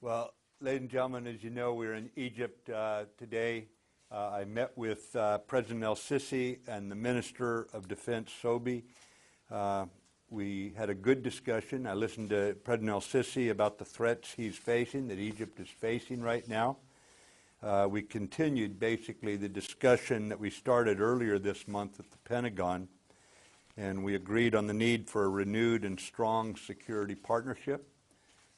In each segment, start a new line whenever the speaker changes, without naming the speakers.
Well, ladies and gentlemen, as you know, we're in Egypt today. I met with President El-Sisi and the Minister of Defense, Sobi. We had a good discussion. I listened to President El-Sisi about the threats he's facing, that Egypt is facing right now. We continued basically the discussion that we started earlier this month at the Pentagon, and we agreed on the need for a renewed and strong security partnership.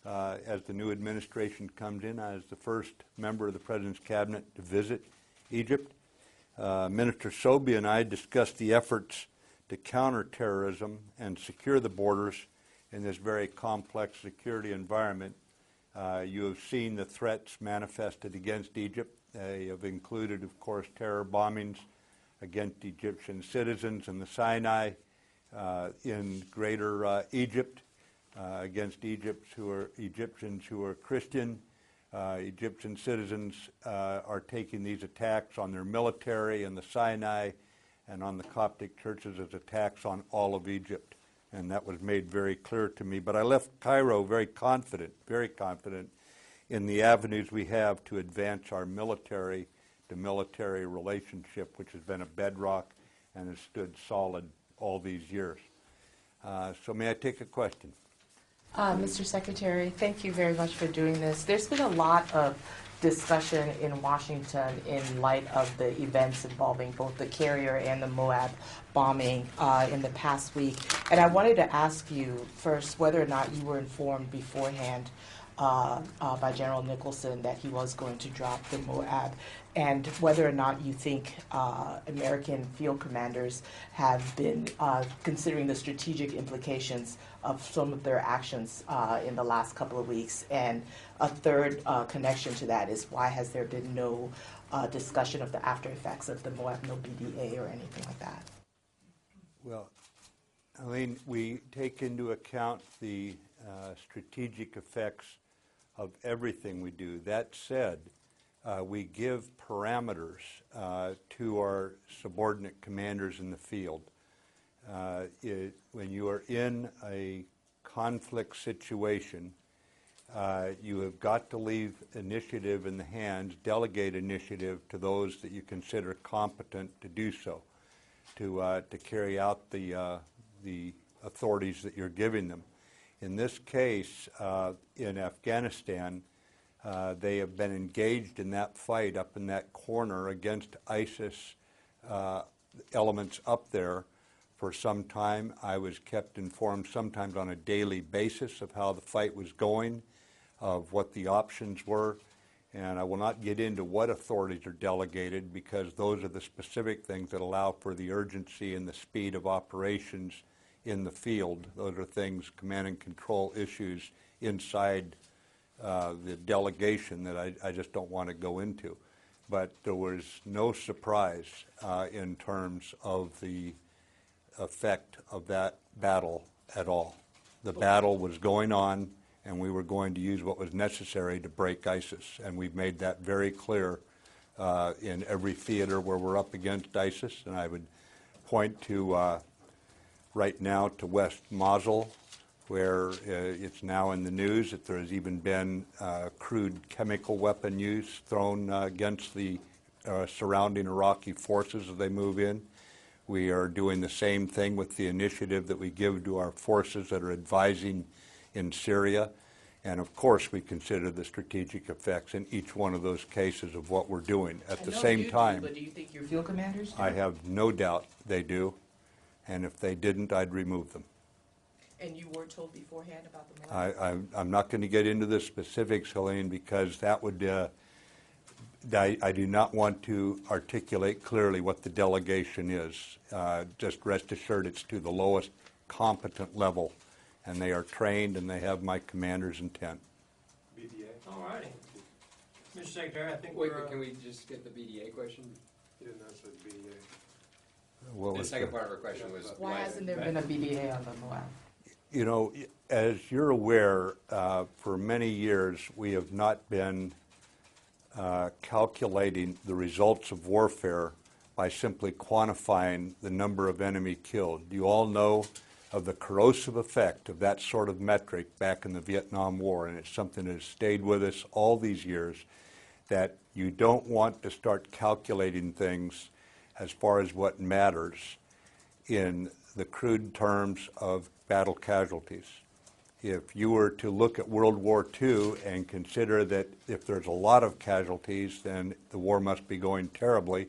As the new administration comes in, I was the first member of the President's Cabinet to visit Egypt. Minister Sobi and I discussed the efforts to counter terrorism and secure the borders in this very complex security environment. You have seen the threats manifested against Egypt. They have included, of course, terror bombings against Egyptian citizens in the Sinai, in greater Egypt, against Egyptians who are Christian. Egyptian citizens are taking these attacks on their military in the Sinai and on the Coptic churches as attacks on all of Egypt. And that was made very clear to me. But I left Cairo very confident in the avenues we have to advance our military-to-military relationship, which has been a bedrock and has stood solid all these years. So may I take a question?
Mr. Secretary, thank you very much for doing this. There's been a lot of discussion in Washington in light of the events involving both the Carrier and the Moab bombing in the past week. And I wanted to ask you first whether or not you were informed beforehand by General Nicholson that he was going to drop the Moab, and whether or not you think American field commanders have been considering the strategic implications of some of their actions in the last couple of weeks. And a third connection to that is, why has there been no discussion of the after effects of the Moab, no BDA or anything like that?
Well, Eileen, we take into account the strategic effects of everything we do. That said, we give parameters to our subordinate commanders in the field. When you are in a conflict situation, you have got to leave initiative in the hands, delegate initiative to those that you consider competent to do so, to carry out the authorities that you're giving them. In this case, in Afghanistan, they have been engaged in that fight up in that corner against ISIS elements up there for some time. I was kept informed sometimes on a daily basis of how the fight was going, of what the options were, and I will not get into what authorities are delegated, because those are the specific things that allow for the urgency and the speed of operations in the field. Those are things, command and control issues inside the delegation that I just don't want to go into. But there was no surprise in terms of the effect of that battle at all. The battle was going on, and we were going to use what was necessary to break ISIS, and we've made that very clear in every theater where we're up against ISIS. And I would point to right now to West Mosul, where it's now in the news that there has even been crude chemical weapon use thrown against the surrounding Iraqi forces as they move in. We are doing the same thing with the initiative that we give to our forces that are advising in Syria. And of course, we consider the strategic effects in each one of those cases of what we're doing. At the same time,
but do you think your field commanders do?
I have no doubt they do. And if they didn't, I'd remove them.
And you were told beforehand about the Moab?
I'm not going to get into the specifics, Helene, because that would, I do not want to articulate clearly what the delegation is. Just rest assured it's to the lowest competent level, and they are trained and they have my commander's intent.
BDA.
All righty. Mr. Secretary, I think
Wait, can we just get the BDA question?
You didn't answer the BDA.
What
The second part of our question was
Why hasn't there been a BDA on the Moab?
You know, as you're aware, for many years we have not been calculating the results of warfare by simply quantifying the number of enemy killed. You all know of the corrosive effect of that sort of metric back in the Vietnam War, and it's something that has stayed with us all these years, that you don't want to start calculating things as far as what matters in the crude terms of battle casualties. If you were to look at World War II and consider that if there's a lot of casualties, then the war must be going terribly,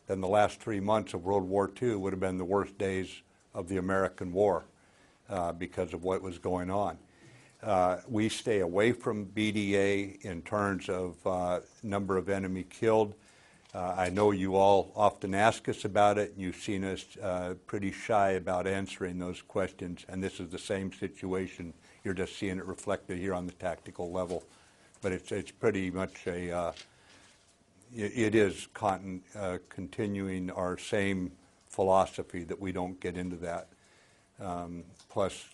then the last 3 months of World War II would have been the worst days of the American war because of what was going on. We stay away from BDA in terms of number of enemy killed. I know you all often ask us about it, and you've seen us pretty shy about answering those questions, and this is the same situation. You're just seeing it reflected here on the tactical level. But it's pretty much it is continuing our same philosophy that we don't get into that. Plus,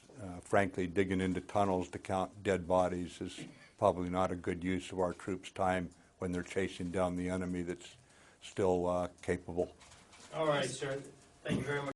frankly, digging into tunnels to count dead bodies is probably not a good use of our troops' time when they're chasing down the enemy that's still capable.
All right, sir. Thank you very much.